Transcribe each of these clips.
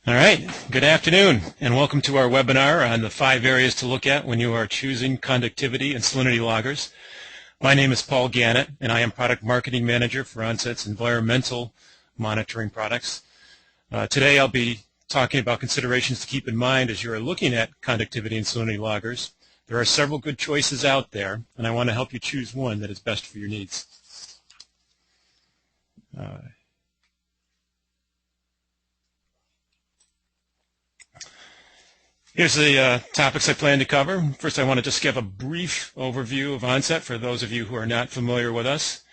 All right, good afternoon, and welcome to our webinar on the 5 areas to look at when you are choosing conductivity and salinity loggers. My name is Paul Gannett, and I am Product Marketing Manager for Onset's environmental monitoring products. Today I'll be talking about considerations to keep in mind as you are looking at conductivity and salinity loggers. There are several good choices out there, and I want to help you choose one that is best for your needs. Here's the topics I plan to cover. First, I want to just give a brief overview of Onset for those of you who are not familiar with us.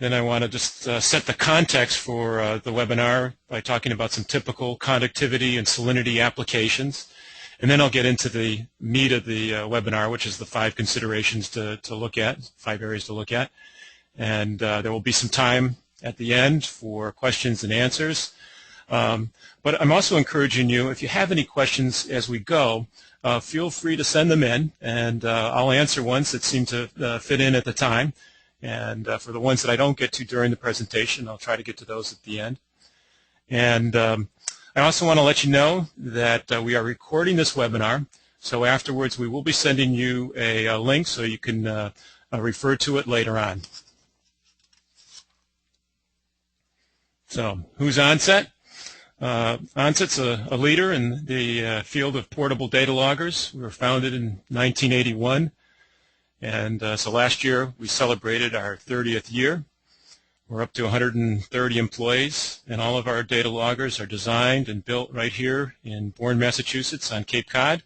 Then I want to just set the context for the webinar by talking about some typical conductivity and salinity applications. And then I'll get into the meat of the webinar, which is the 5 considerations to look at, 5 areas to look at. And there will be some time at the end for questions and answers. But I'm also encouraging you, if you have any questions as we go, feel free to send them in, and I'll answer ones that seem to fit in at the time. And for the ones that I don't get to during the presentation, I'll try to get to those at the end. And I also want to let you know that we are recording this webinar, so afterwards we will be sending you a link so you can refer to it later on. So, who's Onset? Onset's a leader in the field of portable data loggers. We were founded in 1981, and so last year we celebrated our 30th year. We're up to 130 employees, and all of our data loggers are designed and built right here in Bourne, Massachusetts on Cape Cod,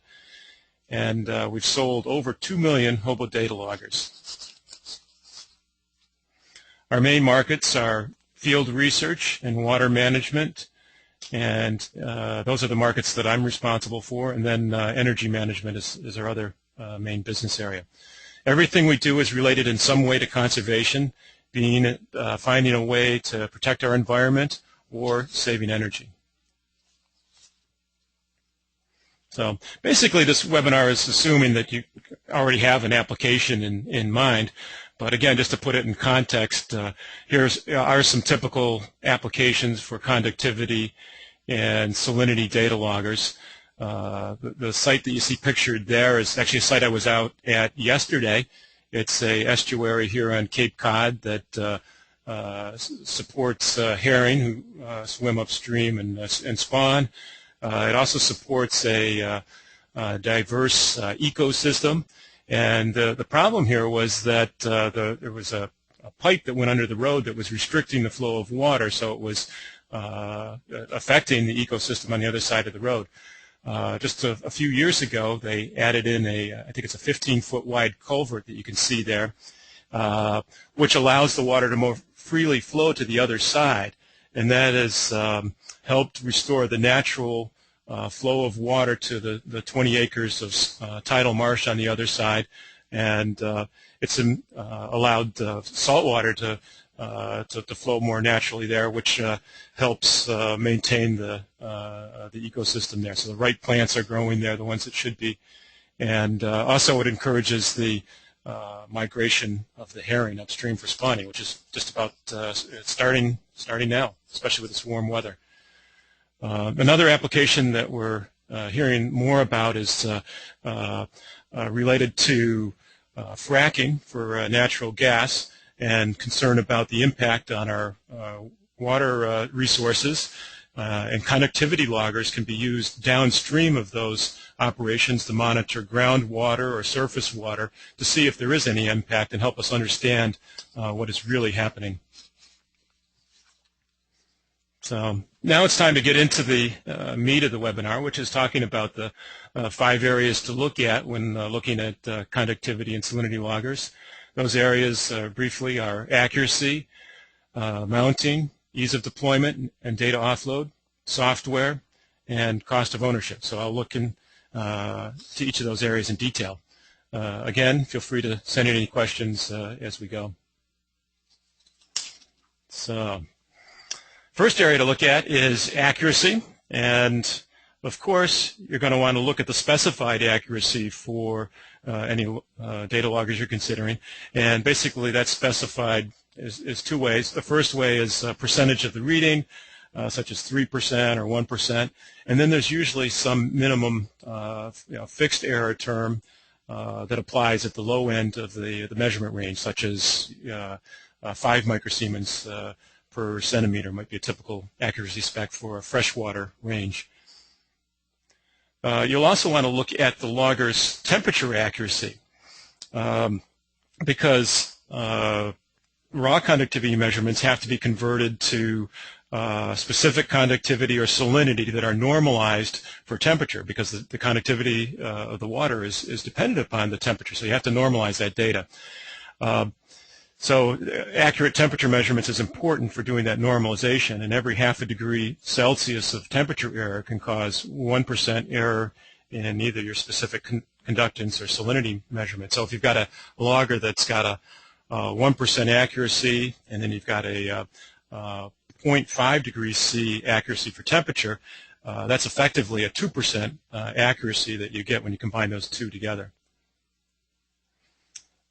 and we've sold over 2 million Hobo data loggers. Our main markets are field research and water management, and those are the markets that I'm responsible for, and then energy management is our other main business area. Everything we do is related in some way to conservation, being finding a way to protect our environment or saving energy. So basically this webinar is assuming that you already have an application in mind. But again, just to put it in context, here are some typical applications for conductivity and salinity data loggers. The site that you see pictured there is actually a site I was out at yesterday. It's a estuary here on Cape Cod that supports herring who swim upstream and spawn. It also supports a diverse ecosystem. And the problem here was that there was a pipe that went under the road that was restricting the flow of water, so it was affecting the ecosystem on the other side of the road. Just a few years ago, they added in I think it's a 15-foot wide culvert that you can see there, which allows the water to more freely flow to the other side, and that has helped restore the natural flow of water to the 20 acres of tidal marsh on the other side, and it's allowed saltwater to flow more naturally there, which helps maintain the ecosystem there. So the right plants are growing there, the ones that should be, and also it encourages the migration of the herring upstream for spawning, which is just about starting now, especially with this warm weather. Another application that we're hearing more about is related to fracking for natural gas and concern about the impact on our water resources. And conductivity loggers can be used downstream of those operations to monitor groundwater or surface water to see if there is any impact and help us understand what is really happening. So now it's time to get into the meat of the webinar, which is talking about the 5 areas to look at when looking at conductivity and salinity loggers. Those areas briefly are accuracy, mounting, ease of deployment and data offload, software, and cost of ownership. So I'll look into each of those areas in detail. Again, feel free to send in any questions as we go. So, first area to look at is accuracy, and of course you're going to want to look at the specified accuracy for any data loggers you're considering, and basically that's specified is 2 ways. The first way is percentage of the reading, such as 3% or 1%, and then there's usually some minimum fixed error term that applies at the low end of the measurement range, such as 5 microsiemens per centimeter might be a typical accuracy spec for a freshwater range. You'll also want to look at the logger's temperature accuracy because raw conductivity measurements have to be converted to specific conductivity or salinity that are normalized for temperature, because the conductivity of the water is dependent upon the temperature, so you have to normalize that data. So accurate temperature measurements is important for doing that normalization, and every half a degree Celsius of temperature error can cause 1% error in either your specific conductance or salinity measurement. So if you've got a logger that's got a 1% accuracy, and then you've got a 0.5 degrees C accuracy for temperature, that's effectively a 2% accuracy that you get when you combine those two together.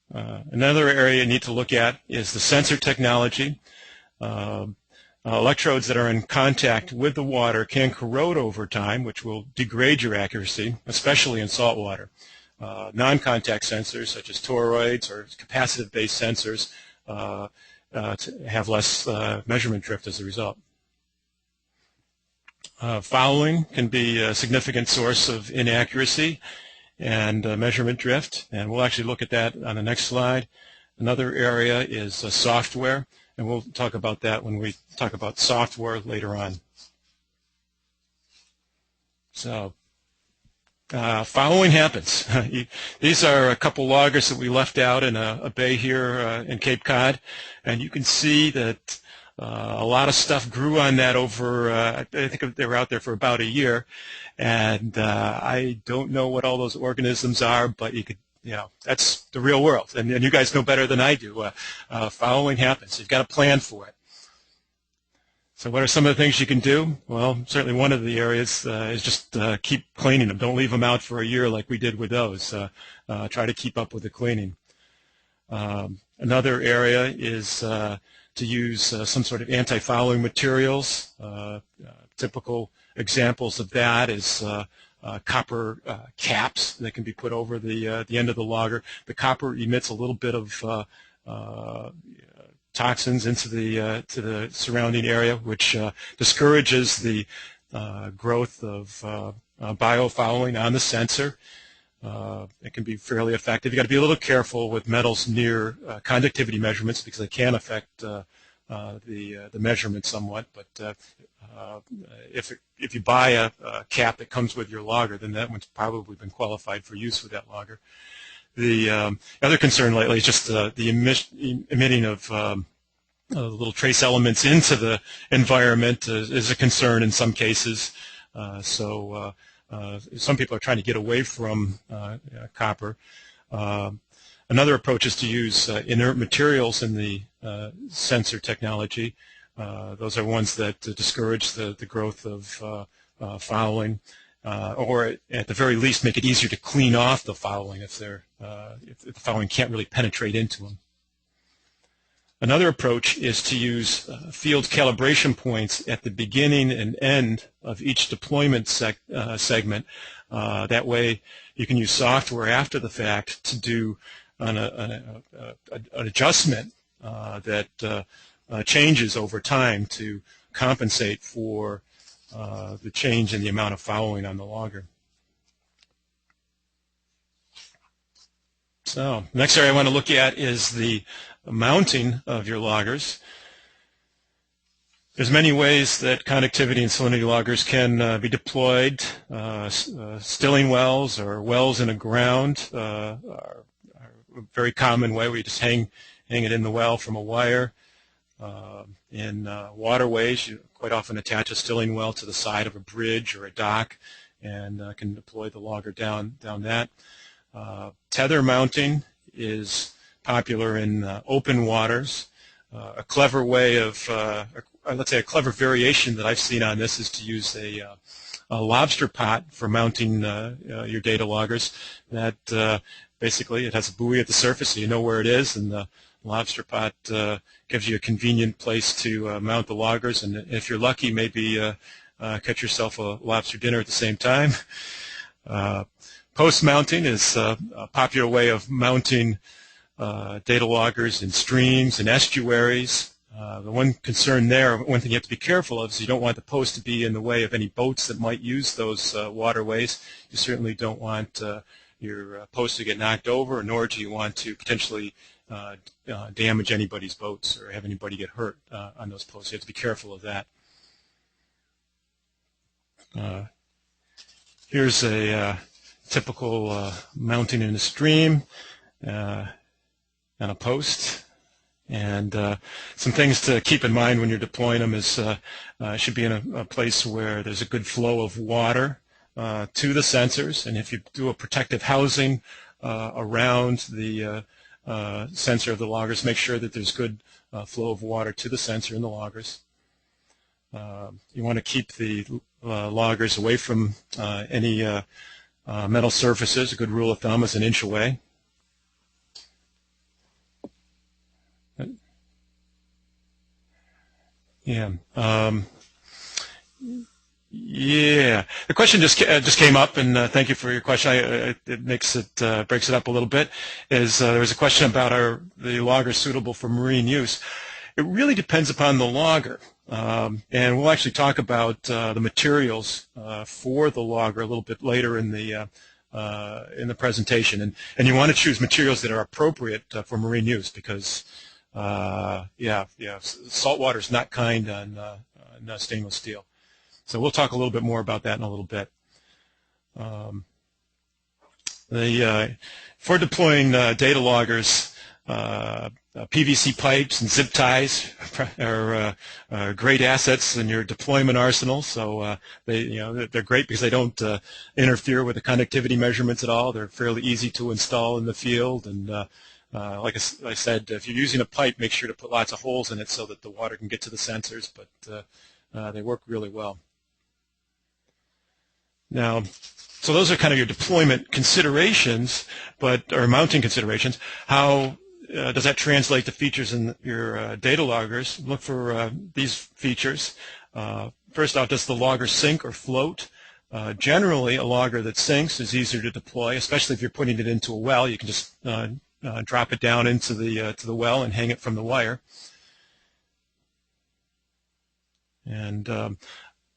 Another area you need to look at is the sensor technology. Electrodes that are in contact with the water can corrode over time, which will degrade your accuracy, especially in salt water. Non-contact sensors such as toroids or capacitive-based sensors have less measurement drift as a result. Fouling can be a significant source of inaccuracy and measurement drift, and we'll actually look at that on the next slide. Another area is software, and we'll talk about that when we talk about software later on. So fouling happens. These are a couple loggers that we left out in a bay here in Cape Cod, and you can see that a lot of stuff grew on that over, I think they were out there for about a year, and I don't know what all those organisms are, but you could, that's the real world, and you guys know better than I do. Fouling happens. You've got to plan for it. So what are some of the things you can do? Well, certainly one of the areas is just keep cleaning them. Don't leave them out for a year like we did with those. Try to keep up with the cleaning. Another area is to use some sort of anti-fouling materials. Typical examples of that is copper caps that can be put over the end of the logger. The copper emits a little bit of toxins into the surrounding area, which discourages the growth of biofouling on the sensor. It can be fairly effective. You've got to be a little careful with metals near conductivity measurements because they can affect the measurement somewhat. But if you buy a cap that comes with your logger, then that one's probably been qualified for use with that logger. The other concern lately is just the emitting of little trace elements into the environment is a concern in some cases. So some people are trying to get away from copper. Another approach is to use inert materials in the sensor technology. Those are ones that discourage the growth of fouling, or at the very least make it easier to clean off the fouling if the fouling can't really penetrate into them. Another approach is to use field calibration points at the beginning and end of each deployment segment. That way you can use software after the fact to do an adjustment that changes over time to compensate for the change in the amount of fouling on the logger. So next area I want to look at is the mounting of your loggers. There's many ways that conductivity and salinity loggers can be deployed. Stilling wells or wells in the ground are a very common way where you just hang it in the well from a wire. In waterways, you quite often attach a stilling well to the side of a bridge or a dock and can deploy the logger down that. Tether mounting is popular in open waters. A clever way of, let's say a clever variation that I've seen on this is to use a lobster pot for mounting your data loggers. That basically it has a buoy at the surface so you know where it is, and the lobster pot gives you a convenient place to mount the loggers, and if you're lucky, maybe catch yourself a lobster dinner at the same time. Post mounting is a popular way of mounting data loggers in streams and estuaries. The one concern there, one thing you have to be careful of, is you don't want the post to be in the way of any boats that might use those waterways. You certainly don't want your post to get knocked over, nor do you want to potentially damage anybody's boats or have anybody get hurt on those posts. You have to be careful of that. Here's a typical mounting in a stream on a post. And some things to keep in mind when you're deploying them is should be in a place where there's a good flow of water to the sensors. And if you do a protective housing around the sensor of the loggers, make sure that there's good flow of water to the sensor and the loggers. You want to keep the loggers away from any metal surfaces. A good rule of thumb is an inch away. Yeah. Yeah. The question just came up, and thank you for your question. It makes it breaks it up a little bit. There was a question about the logger suitable for marine use? It really depends upon the logger, and we'll actually talk about the materials for the logger a little bit later in the presentation. And you want to choose materials that are appropriate for marine use because saltwater is not kind on stainless steel. So we'll talk a little bit more about that in a little bit. For deploying data loggers, PVC pipes and zip ties are great assets in your deployment arsenal. So they're great because they don't interfere with the conductivity measurements at all. They're fairly easy to install in the field, and like I said, if you're using a pipe, make sure to put lots of holes in it so that the water can get to the sensors, but they work really well. Now, so those are kind of your deployment considerations, or mounting considerations. How does that translate to features in your data loggers? Look for these features. First off, does the logger sink or float? Generally, a logger that sinks is easier to deploy, especially if you're putting it into a well. You can just drop it down into the to the well and hang it from the wire. And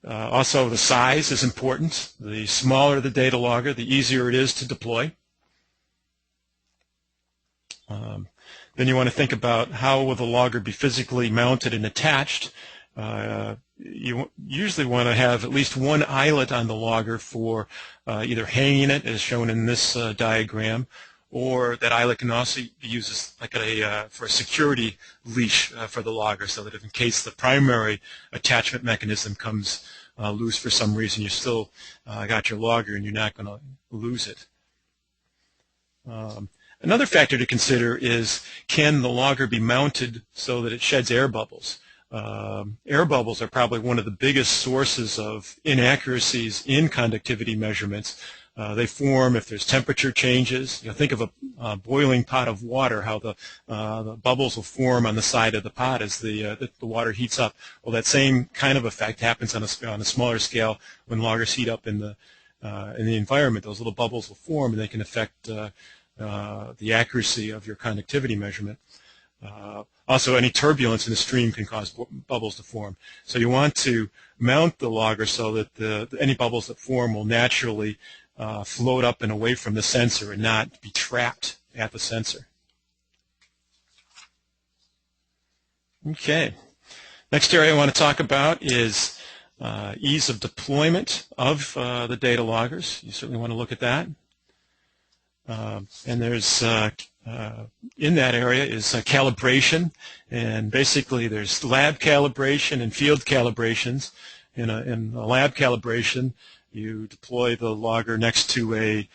also the size is important. The smaller the data logger, the easier it is to deploy. Then you want to think about how will the logger be physically mounted and attached. You usually want to have at least one eyelet on the logger for either hanging it, as shown in this diagram, or that eyelet can also be used as like for a security leash for the logger, so that if in case the primary attachment mechanism comes loose for some reason, you still got your logger and you're not going to lose it. Another factor to consider is, can the logger be mounted so that it sheds air bubbles? Air bubbles are probably one of the biggest sources of inaccuracies in conductivity measurements. They form if there's temperature changes. Think of a boiling pot of water, how the bubbles will form on the side of the pot as the water heats up. Well, that same kind of effect happens on a smaller scale when loggers heat up in the environment. Those little bubbles will form, and they can affect the accuracy of your conductivity measurement. Also, any turbulence in the stream can cause bubbles to form. So you want to mount the logger so that any bubbles that form will naturally float up and away from the sensor and not be trapped at the sensor. Okay. Next area I want to talk about is ease of deployment of the data loggers. You certainly want to look at that. And there's in that area is calibration, and basically there's lab calibration and field calibrations. In a lab calibration, you deploy the logger next to a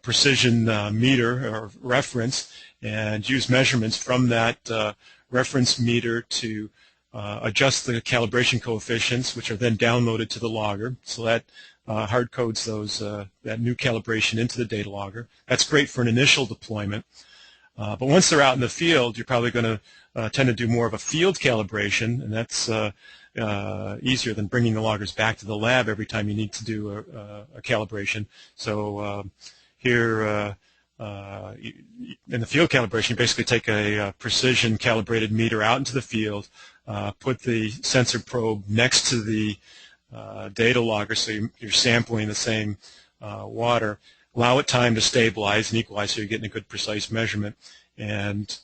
precision meter or reference and use measurements from that reference meter to adjust the calibration coefficients, which are then downloaded to the logger. So that hard codes that new calibration into the data logger. That's great for an initial deployment. But once they're out in the field, you're probably going to tend to do more of a field calibration, and that's easier than bringing the loggers back to the lab every time you need to do a calibration. So here in the field calibration, you basically take a precision calibrated meter out into the field, put the sensor probe next to the data logger, so you're sampling the same water, allow it time to stabilize and equalize so you're getting a good precise measurement, and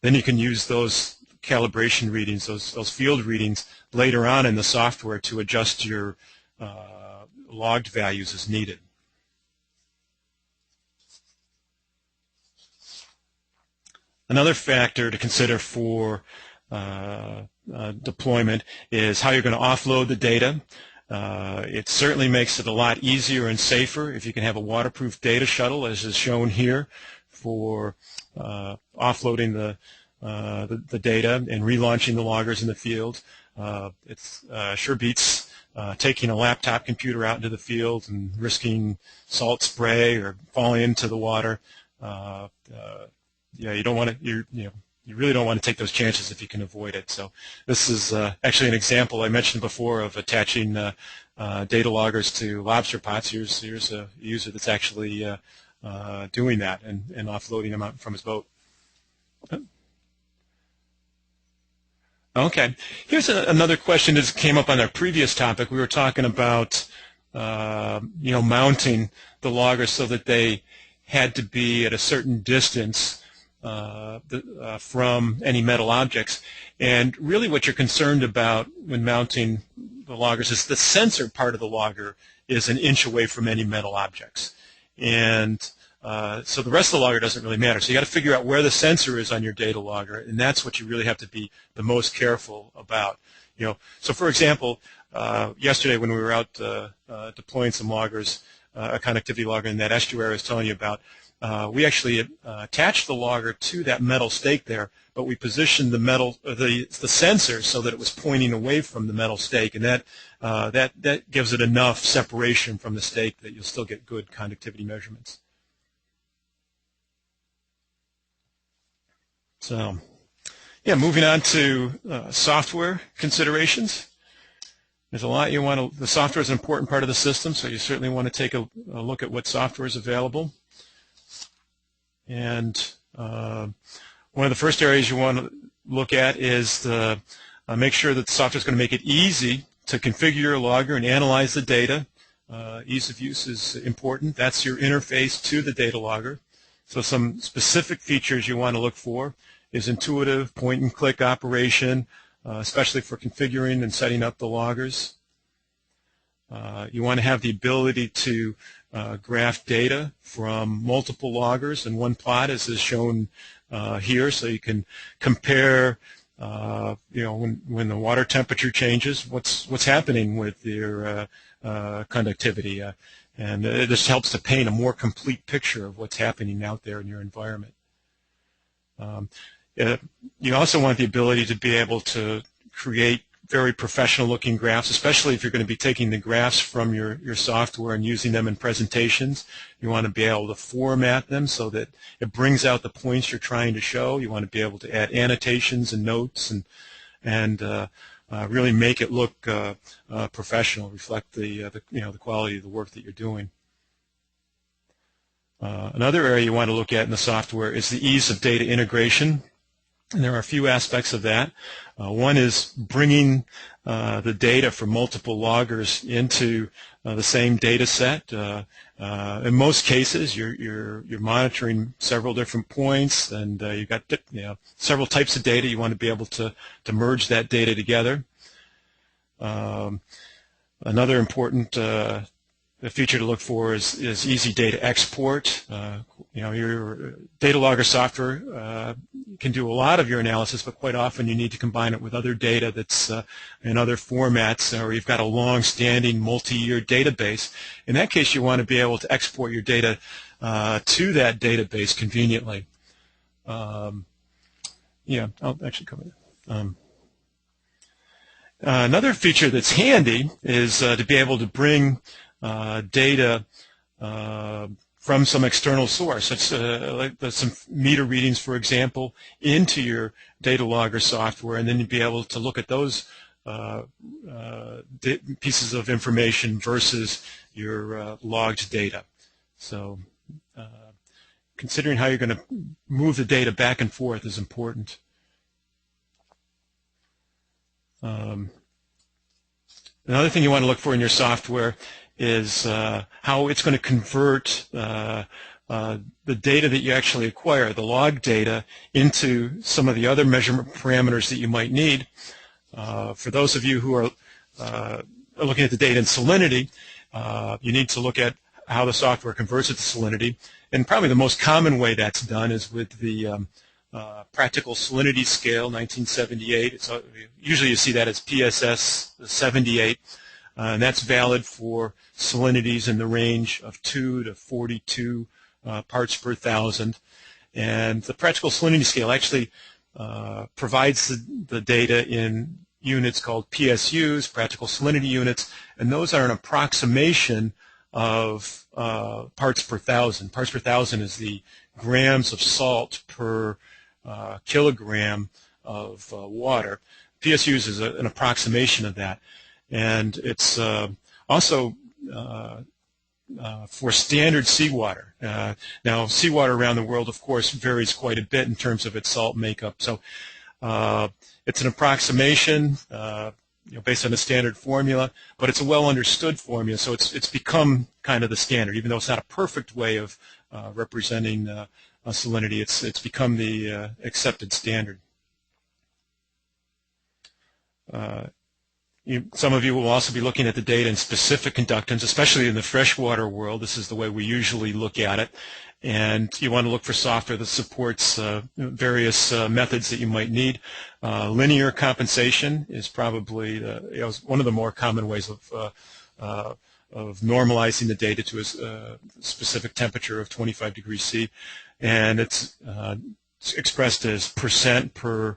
then you can use those calibration readings, those field readings later on in the software to adjust your logged values as needed. Another factor to consider for deployment is how you're going to offload the data. It certainly makes it a lot easier and safer if you can have a waterproof data shuttle, as is shown here, for offloading the data and relaunching the loggers in the field. It sure beats taking a laptop computer out into the field and risking salt spray or falling into the water. Yeah, you don't want to. You really don't want to take those chances if you can avoid it. So this is actually an example I mentioned before of attaching data loggers to lobster pots. Here's a user that's actually doing that and offloading them out from his boat. Okay, here's another question that came up on our previous topic. We were talking about mounting the loggers so that they had to be at a certain distance from any metal objects, and really what you're concerned about when mounting the loggers is the sensor part of the logger is an inch away from any metal objects, and so the rest of the logger doesn't really matter. So you got to figure out where the sensor is on your data logger, and that's what you really have to be the most careful about. So for example, yesterday when we were out deploying some loggers, a conductivity logger in that estuary I was telling you about, we actually attached the logger to that metal stake there, but we positioned the sensor so that it was pointing away from the metal stake, and that gives it enough separation from the stake that you'll still get good conductivity measurements. So, yeah, moving on to software considerations. There's a lot you want to. The software is an important part of the system, so you certainly want to take a look at what software is available. And one of the first areas you want to look at is to make sure that the software is going to make it easy to configure your logger and analyze the data. Ease of use is important. That's your interface to the data logger. So some specific features you want to look for is intuitive point-and-click operation, especially for configuring and setting up the loggers. You want to have the ability to graph data from multiple loggers in one plot, as is shown here, so you can compare, when the water temperature changes, what's happening with your conductivity, and this helps to paint a more complete picture of what's happening out there in your environment. You also want the ability to be able to create very professional-looking graphs, especially if you're going to be taking the graphs from your software and using them in presentations. You want to be able to format them so that it brings out the points you're trying to show. You want to be able to add annotations and notes and really make it look professional, reflect the quality of the work that you're doing. Another area you want to look at in the software is the ease of data integration. And there are a few aspects of that. One is bringing the data from multiple loggers into the same data set. In most cases, you're monitoring several different points, and you've got several types of data. You want to be able to merge that data together. Another important feature to look for is easy data export. Your data logger software can do a lot of your analysis, but quite often you need to combine it with other data that's in other formats, or you've got a long-standing multi-year database. In that case, you want to be able to export your data to that database conveniently. I'll actually cover that. Another feature that's handy is to be able to bring data from some external source. It's like some meter readings, for example, into your data logger software, and then you'd be able to look at those pieces of information versus your logged data. So considering how you're going to move the data back and forth is important. Another thing you want to look for in your software is how it's going to convert the data that you actually acquire, the log data, into some of the other measurement parameters that you might need. For those of you who are looking at the data in Salinity, you need to look at how the software converts it to Salinity. And probably the most common way that's done is with the practical salinity scale, 1978. So usually you see that as PSS 78, and that's valid for salinities in the range of 2 to 42 parts per thousand. And the practical salinity scale actually provides the data in units called PSUs, practical salinity units, and those are an approximation of parts per thousand. Parts per thousand is the grams of salt per kilogram of water. PSUs is an approximation of that, and it's also for standard seawater. Now, seawater around the world, of course, varies quite a bit in terms of its salt makeup. So it's an approximation based on a standard formula, but it's a well-understood formula, so it's become kind of the standard. Even though it's not a perfect way of representing salinity, it's become the accepted standard. Some of you will also be looking at the data in specific conductance, especially in the freshwater world. This is the way we usually look at it. And you want to look for software that supports various methods that you might need. Linear compensation is probably one of the more common ways of normalizing the data to a specific temperature of 25 degrees C. And it's expressed as percent per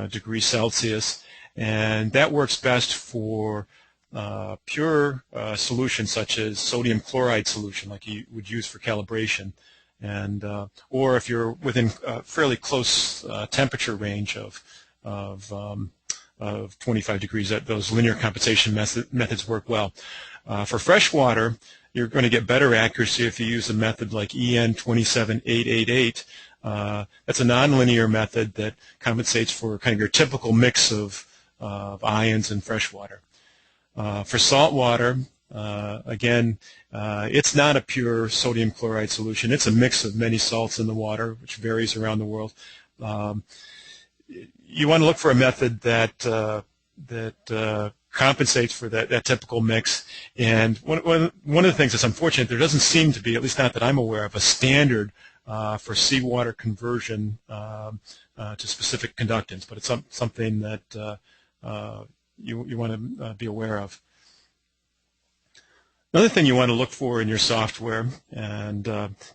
degree Celsius. And that works best for pure solutions such as sodium chloride solution, like you would use for calibration, and or if you're within a fairly close temperature range of 25 degrees, those linear compensation methods work well. For freshwater, you're going to get better accuracy if you use a method like EN 27888. That's a nonlinear method that compensates for kind of your typical mix of ions in freshwater. For saltwater, again, it's not a pure sodium chloride solution. It's a mix of many salts in the water, which varies around the world. You want to look for a method that compensates for that typical mix. And one of the things that's unfortunate, there doesn't seem to be, at least not that I'm aware of, a standard for seawater conversion to specific conductance, but it's something that you want to be aware of. Another thing you want to look for in your software, and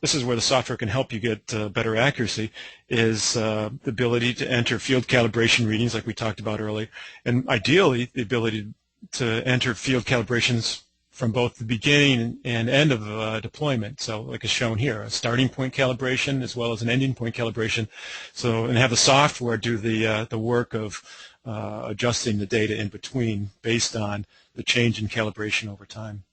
this is where the software can help you get better accuracy, is the ability to enter field calibration readings like we talked about earlier, and ideally the ability to enter field calibrations from both the beginning and end of deployment. So like is shown here, a starting point calibration as well as an ending point calibration. So, and have the software do the work of adjusting the data in between based on the change in calibration over time.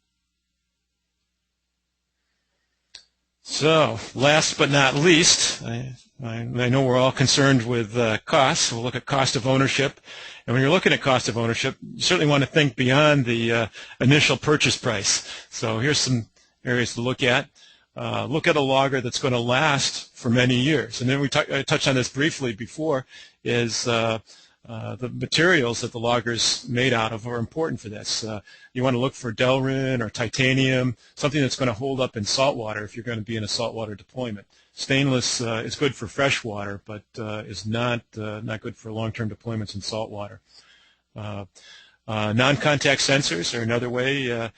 So, last but not least, I know we're all concerned with costs. We'll look at cost of ownership. And when you're looking at cost of ownership, you certainly want to think beyond the initial purchase price. So here's some areas to look at. Look at a logger that's going to last for many years. And then I touched on this briefly before, is the materials that the logger's made out of are important for this. You want to look for Delrin or titanium, something that's going to hold up in saltwater if you're going to be in a saltwater deployment. Stainless is good for freshwater, but is not good for long-term deployments in saltwater. Non-contact sensors are another way that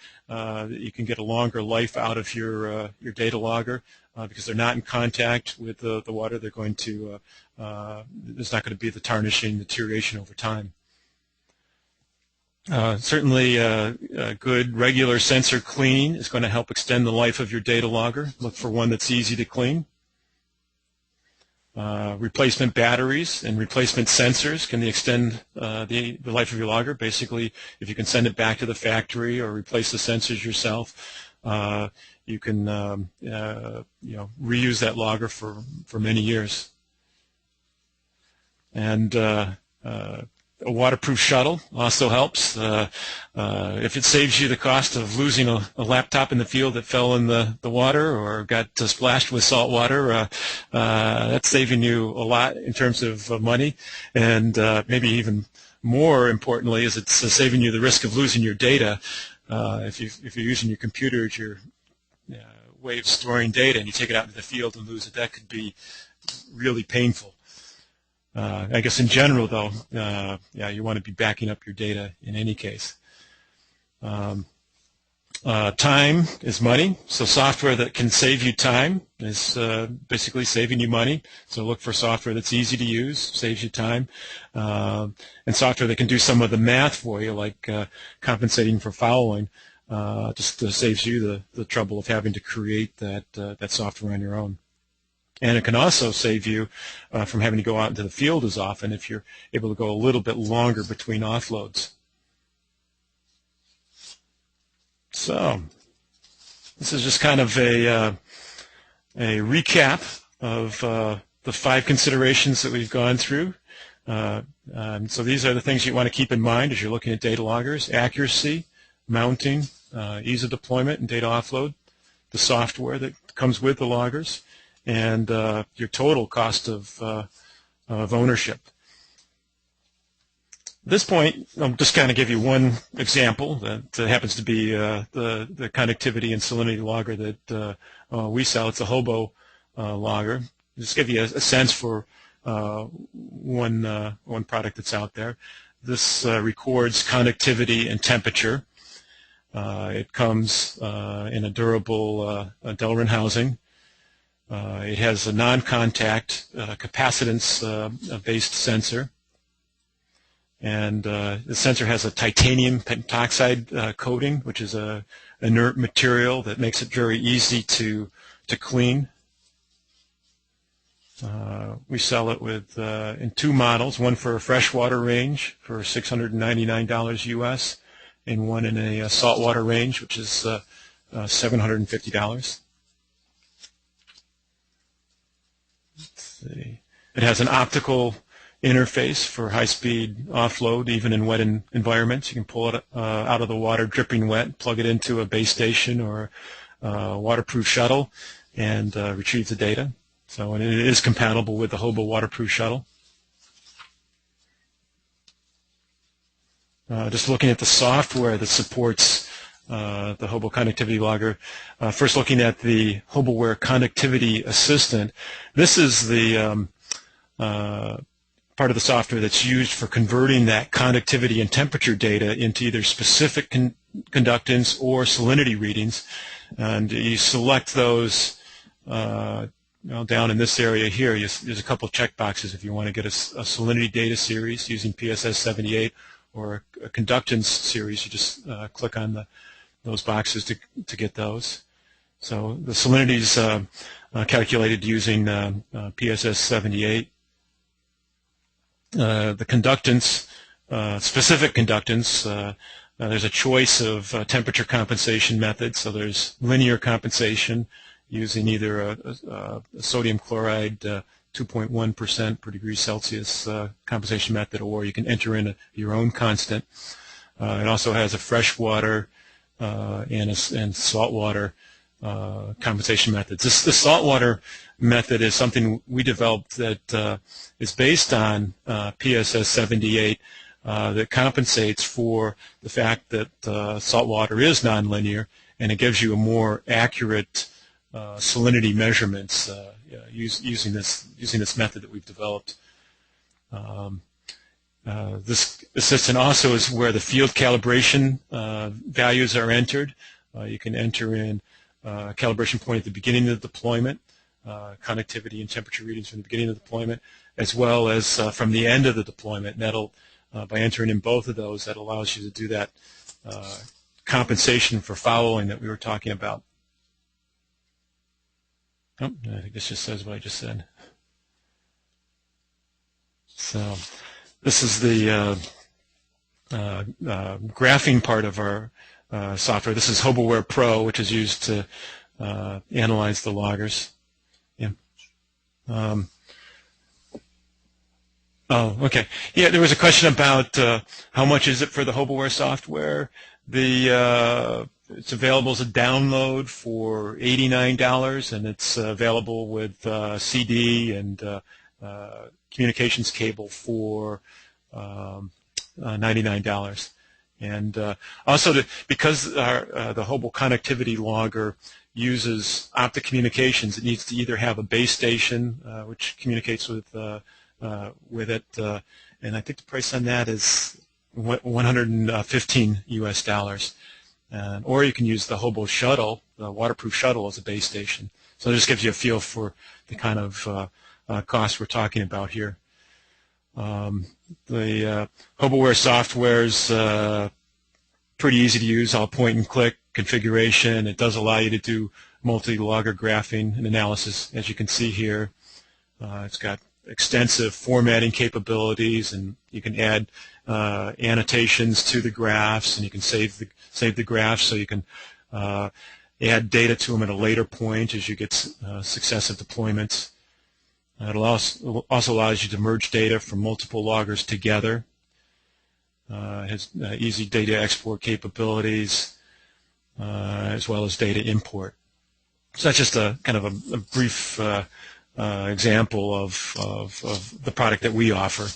you can get a longer life out of your data logger because they're not in contact with the water. They're going to there's not going to be the tarnishing, deterioration over time. Certainly, a good regular sensor cleaning is going to help extend the life of your data logger. Look for one that's easy to clean. Replacement batteries and replacement sensors can extend the life of your logger. Basically, if you can send it back to the factory or replace the sensors yourself, you can reuse that logger for many years. And a waterproof shuttle also helps. If it saves you the cost of losing a laptop in the field that fell in the water or got splashed with salt water, that's saving you a lot in terms of money. And maybe even more importantly is it's saving you the risk of losing your data. If you're using your computer as your way of storing data and you take it out into the field and lose it, that could be really painful. I guess in general, though, you want to be backing up your data in any case. Time is money, so software that can save you time is basically saving you money. So look for software that's easy to use, saves you time, and software that can do some of the math for you, like compensating for fouling, just saves you the trouble of having to create that software on your own. And it can also save you from having to go out into the field as often if you're able to go a little bit longer between offloads. So this is just kind of a recap of the 5 considerations that we've gone through. So these are the things you want to keep in mind as you're looking at data loggers: accuracy, mounting, ease of deployment and data offload, the software that comes with the loggers, and your total cost of ownership. At this point, I'll just kind of give you one example that happens to be the Conductivity and Salinity logger that we sell. It's a Hobo Logger. Just give you a sense for one product that's out there. This records conductivity and temperature. It comes in a durable Delrin housing. It has a non-contact capacitance-based sensor, and the sensor has a titanium pentoxide coating, which is a inert material that makes it very easy to clean. We sell it in 2 models, one for a freshwater range for $699 US, and one in a saltwater range, which is $750. It has an optical interface for high-speed offload, even in wet environments. You can pull it out of the water dripping wet, plug it into a base station or a waterproof shuttle, and retrieve the data. So, and it is compatible with the Hobo waterproof shuttle. Just looking at the software that supports the Hobo Conductivity Logger. First looking at the HoboWare Conductivity Assistant. This is the part of the software that's used for converting that conductivity and temperature data into either specific conductance or salinity readings. And you select those down in this area here. There's a couple of check boxes if you want to get a salinity data series using PSS 78 or a conductance series. You just click on those boxes to get those. So the salinity is calculated using PSS 78. The conductance, specific conductance, there's a choice of temperature compensation methods. So there's linear compensation using either a sodium chloride 2.1% per degree Celsius compensation method, or you can enter in your own constant. It also has a freshwater and saltwater compensation methods. The saltwater method is something we developed that is based on PSS 78 that compensates for the fact that saltwater is nonlinear, and it gives you a more accurate salinity measurements using this method that we've developed. This assistant also is where the field calibration values are entered. You can enter in calibration point at the beginning of the deployment, conductivity and temperature readings from the beginning of the deployment, as well as from the end of the deployment. And that'll by entering in both of those, that allows you to do that compensation for fouling that we were talking about. Oh, I think this just says what I just said. So this is the graphing part of our software. This is HoboWare Pro, which is used to analyze the loggers. Yeah. Oh, okay. Yeah, there was a question about how much is it for the HoboWare software. It's available as a download for $89, and it's available with CD and communications cable for $99. And also, because the Hobo Conductivity Logger uses optic communications, it needs to either have a base station, which communicates with it, and I think the price on that is $115 US. Or you can use the Hobo Shuttle, the waterproof Shuttle, as a base station. So it just gives you a feel for the kind of costs we're talking about here. The HoboWare software is pretty easy to use, all point-and-click configuration. It does allow you to do multi-logger graphing and analysis, as you can see here. It's got extensive formatting capabilities, and you can add annotations to the graphs, and you can save the graphs, so you can add data to them at a later point as you get successive deployments. It also allows you to merge data from multiple loggers together. It has easy data export capabilities, as well as data import. So that's just a kind of a brief example of the product that we offer.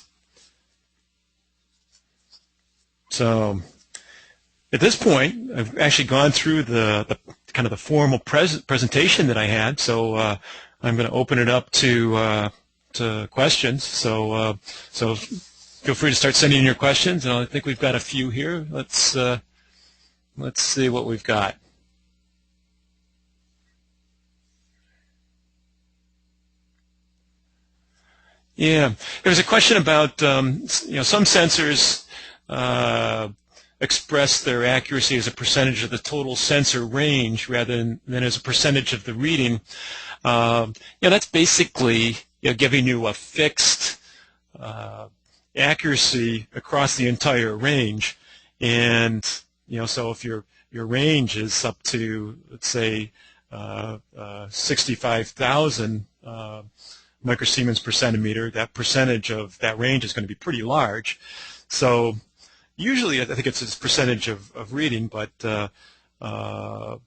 So at this point, I've actually gone through the kind of the formal presentation that I had. So I'm going to open it up to questions. So feel free to start sending in your questions, and I think we've got a few here. Let's see what we've got. Yeah, there's a question about some sensors express their accuracy as a percentage of the total sensor range rather than as a percentage of the reading. That's basically giving you a fixed accuracy across the entire range, and so if your range is up to, let's say, 65,000 microsiemens per centimeter, that percentage of that range is going to be pretty large. So usually I think it's a percentage of reading, but I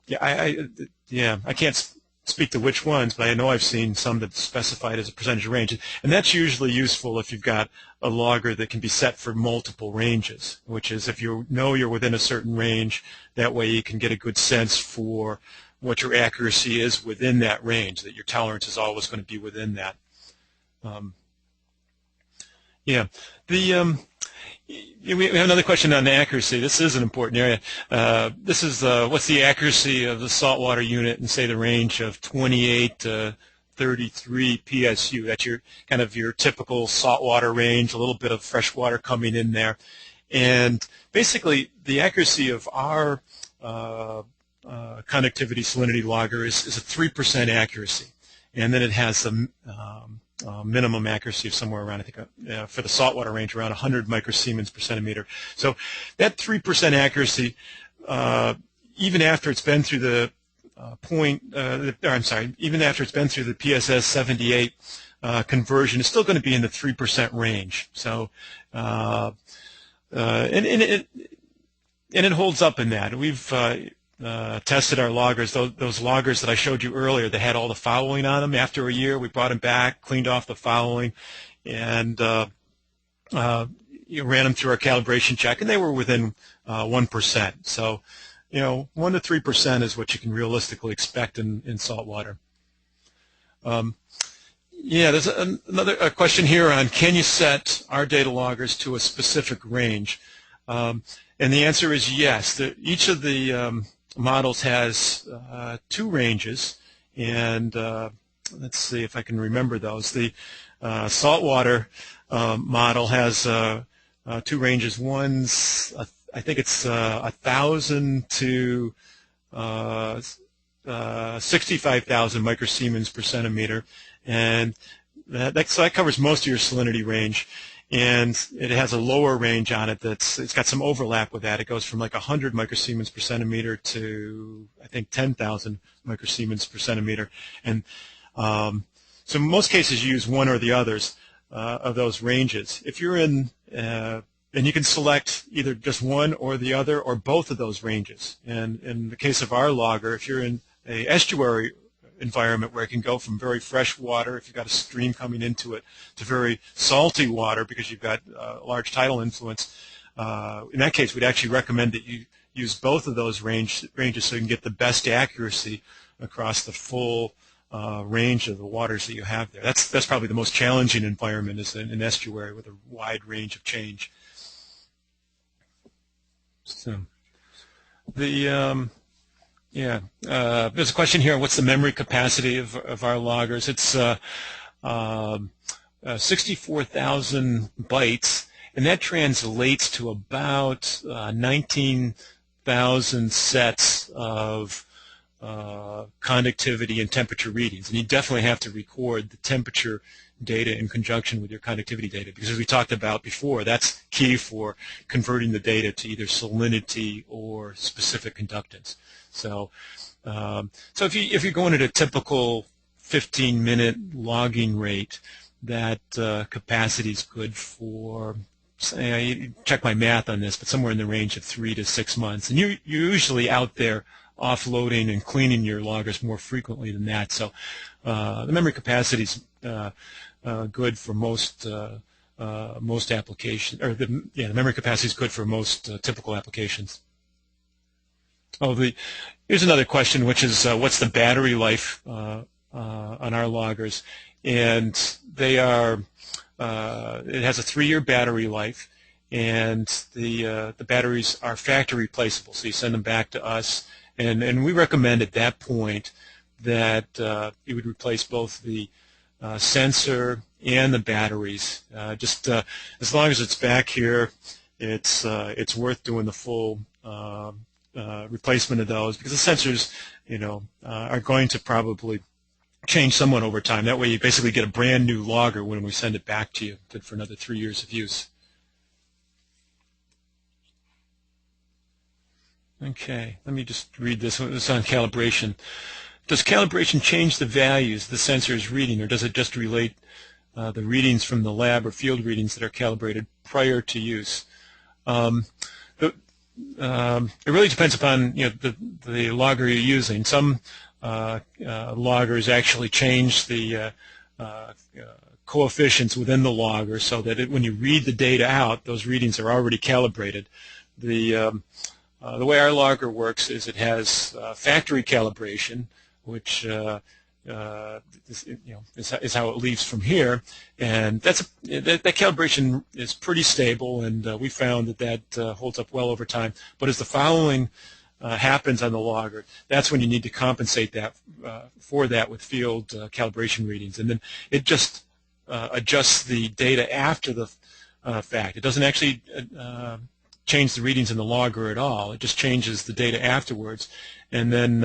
can't speak to which ones, but I know I've seen some that's specified as a percentage of range, and that's usually useful if you've got a logger that can be set for multiple ranges, which is if you know you're within a certain range, that way you can get a good sense for what your accuracy is within that range, that your tolerance is always going to be within that. We have another question on accuracy. This is an important area. This is what's the accuracy of the saltwater unit in, say, the range of 28 to 33 PSU. That's your kind of your typical saltwater range, a little bit of freshwater coming in there. And basically, the accuracy of our conductivity salinity logger is a 3% accuracy. And then it has a minimum accuracy of somewhere around, I think, for the saltwater range, around 100 microsiemens per centimeter. So that 3% accuracy, even after it's been through the even after it's been through the PSS 78 conversion, is still going to be in the 3% range. So, and it holds up in that. We've tested our loggers, those loggers that I showed you earlier that had all the fouling on them. After a year, we brought them back, cleaned off the fouling, and ran them through our calibration check, and they were within 1%. So, 1 to 3% is what you can realistically expect in saltwater. There's another question here on, can you set our data loggers to a specific range? And the answer is yes. Each of the models has 2 ranges, and let's see if I can remember those. The saltwater model has two ranges. One's I think it's 1,000 to 65,000 microsiemens per centimeter, and so that covers most of your salinity range. And it has a lower range on it it's got some overlap with that. It goes from like 100 microsiemens per centimeter to I think 10,000 microsiemens per centimeter. And so in most cases you use one or the others of those ranges. If you're in and you can select either just one or the other or both of those ranges. And in the case of our logger, if you're in an estuary environment where it can go from very fresh water, if you've got a stream coming into it, to very salty water because you've got large tidal influence, in that case we'd actually recommend that you use both of those ranges so you can get the best accuracy across the full range of the waters that you have there. That's probably the most challenging environment, is an estuary with a wide range of change. So the there's a question here. What's the memory capacity of our loggers? It's 64,000 bytes, and that translates to about 19,000 sets of conductivity and temperature readings. And you definitely have to record the temperature data in conjunction with your conductivity data, because as we talked about before, that's key for converting the data to either salinity or specific conductance. So, so if you're going at a typical 15-minute logging rate, that capacity is good for, say, check my math on this, but somewhere in the range of 3 to 6 months. And you're usually out there offloading and cleaning your loggers more frequently than that. So the memory capacity is good for most applications, or the memory capacity is good for most typical applications. Here's another question, which is what's the battery life on our loggers? And they are it has a 3-year battery life, and the batteries are factory replaceable. So you send them back to us, and we recommend at that point that you would replace both the sensor and the batteries. Just as long as it's back here, it's worth doing the full replacement of those, because the sensors, are going to probably change somewhat over time. That way you basically get a brand new logger when we send it back to you, good for another 3 years of use. Okay, let me just read this. It's on calibration. Does calibration change the values the sensor is reading, or does it just relate the readings from the lab or field readings that are calibrated prior to use? It really depends upon the logger you're using. Some loggers actually change the coefficients within the logger so that when you read the data out, those readings are already calibrated. The way our logger works is it has factory calibration, which is how it leaves from here, and that calibration is pretty stable, and we found that holds up well over time. But as the following happens on the logger, that's when you need to compensate that for that with field calibration readings, and then it just adjusts the data after the fact. It doesn't actually change the readings in the logger at all. It just changes the data afterwards, and then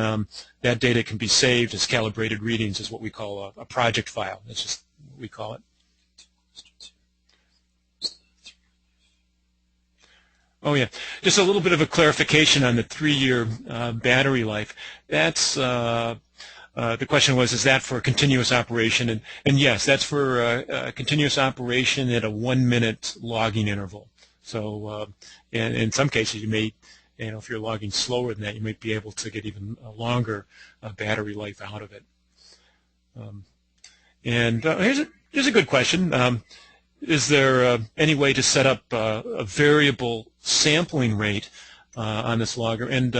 that data can be saved as calibrated readings, is what we call a project file. That's just what we call it. Oh yeah, just a little bit of a clarification on the 3-year battery life. That's the question was, is that for continuous operation? And yes, that's for continuous operation at a 1-minute logging interval. So and in some cases you may, if you're logging slower than that, you might be able to get even a longer battery life out of it. Here's a good question. Is there any way to set up a variable sampling rate on this logger? And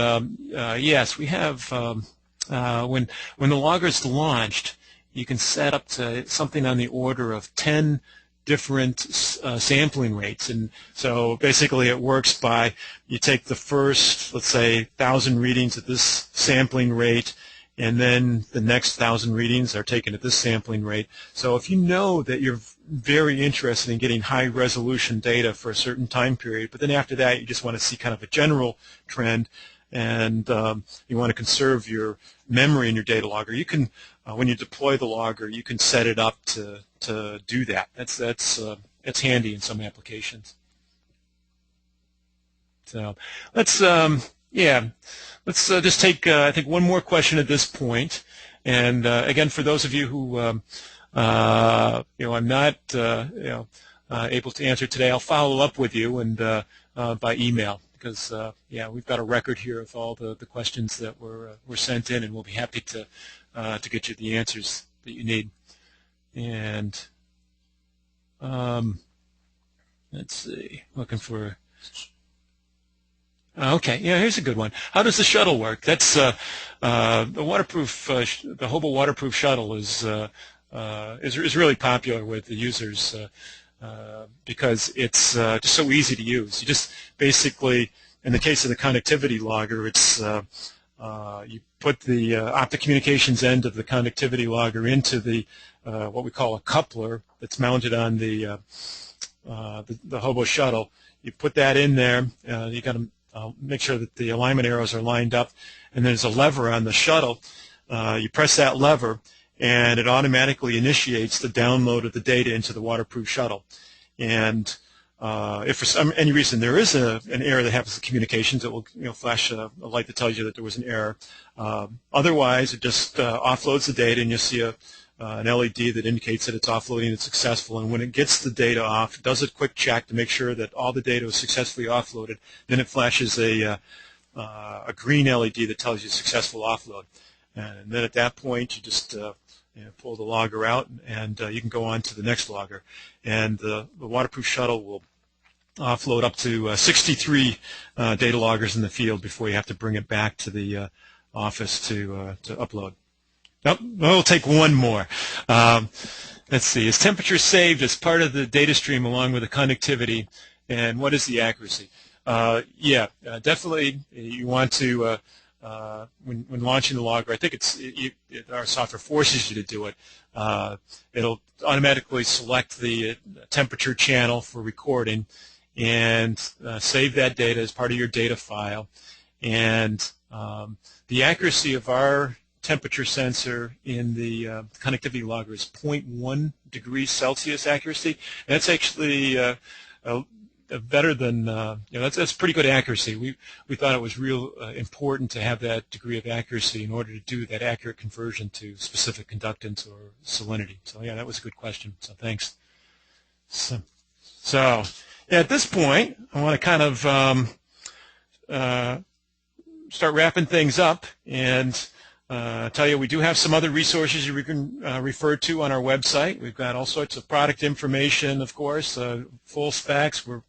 yes, we have. When the logger is launched, you can set up to something on the order of 10 different sampling rates. And so basically it works by, you take the first, let's say, 1,000 readings at this sampling rate, and then the next 1,000 readings are taken at this sampling rate. So if you know that you're very interested in getting high resolution data for a certain time period, but then after that you just want to see kind of a general trend, and you want to conserve your memory in your data logger, you can, when you deploy the logger, you can set it up to do that. That's handy in some applications. So let's just take I think one more question at this point. And again, for those of you who I'm not able to answer today, I'll follow up with you and by email, because we've got a record here of all the questions that were sent in, and we'll be happy to get you the answers that you need. And let's see, looking for. Okay, yeah, here's a good one. How does the shuttle work? That's the waterproof, the Hobo waterproof shuttle is really popular with the users because it's just so easy to use. You just basically, in the case of the conductivity logger, it's you put the optic communications end of the conductivity logger into the what we call a coupler that's mounted on the Hobo shuttle. You put that in there. You got to make sure that the alignment arrows are lined up, and there's a lever on the shuttle. You press that lever, and it automatically initiates the download of the data into the waterproof shuttle. And if for any reason there is an error that happens to communications, it will flash a light that tells you that there was an error. Otherwise, it just offloads the data, and you'll see an LED that indicates that it's offloading, it's successful, and when it gets the data off, it does a quick check to make sure that all the data is successfully offloaded. Then it flashes a green LED that tells you successful offload. And then at that point, you just pull the logger out, and you can go on to the next logger. And the waterproof shuttle will offload up to 63 data loggers in the field before you have to bring it back to the office to upload. Nope, we'll take one more. Let's see. Is temperature saved as part of the data stream along with the conductivity, and what is the accuracy? Definitely you want to, when launching the logger, I think our software forces you to do it. It'll automatically select the temperature channel for recording and save that data as part of your data file. And the accuracy of our temperature sensor in the conductivity logger is 0.1 degrees Celsius accuracy. That's actually better than that's pretty good accuracy. We thought it was real important to have that degree of accuracy in order to do that accurate conversion to specific conductance or salinity. So yeah, that was a good question. So thanks. So at this point, I want to kind of start wrapping things up and tell you we do have some other resources you can refer to on our website. We've got all sorts of product information, of course, full specs. We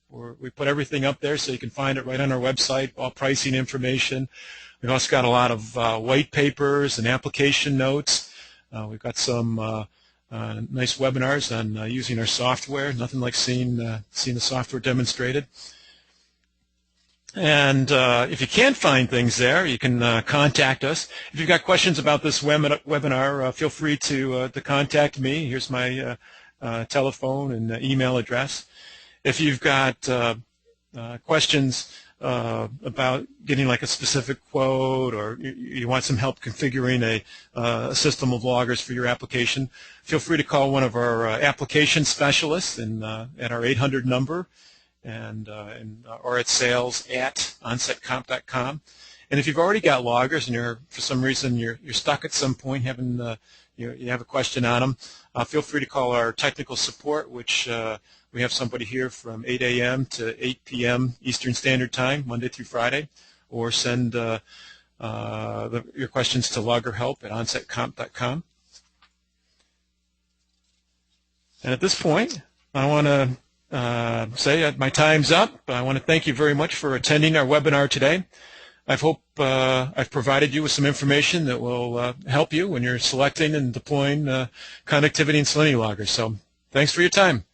put everything up there so you can find it right on our website, all pricing information. We've also got a lot of white papers and application notes. We've got some nice webinars on using our software. Nothing like seeing the software demonstrated. And if you can't find things there, you can contact us. If you've got questions about this webinar, feel free to contact me. Here's my telephone and email address. If you've got questions about getting like a specific quote, or you want some help configuring a system of loggers for your application, feel free to call one of our application specialists at our 800 number. Or at sales@onsetcomp.com. And if you've already got loggers and for some reason you're stuck at some point, you have a question on them, feel free to call our technical support, which we have somebody here from 8 a.m. to 8 p.m. Eastern Standard Time, Monday through Friday, or send your questions to loggerhelp@onsetcomp.com. And at this point, I want to say my time's up. I want to thank you very much for attending our webinar today. I hope I've provided you with some information that will help you when you're selecting and deploying conductivity and salinity loggers. So thanks for your time.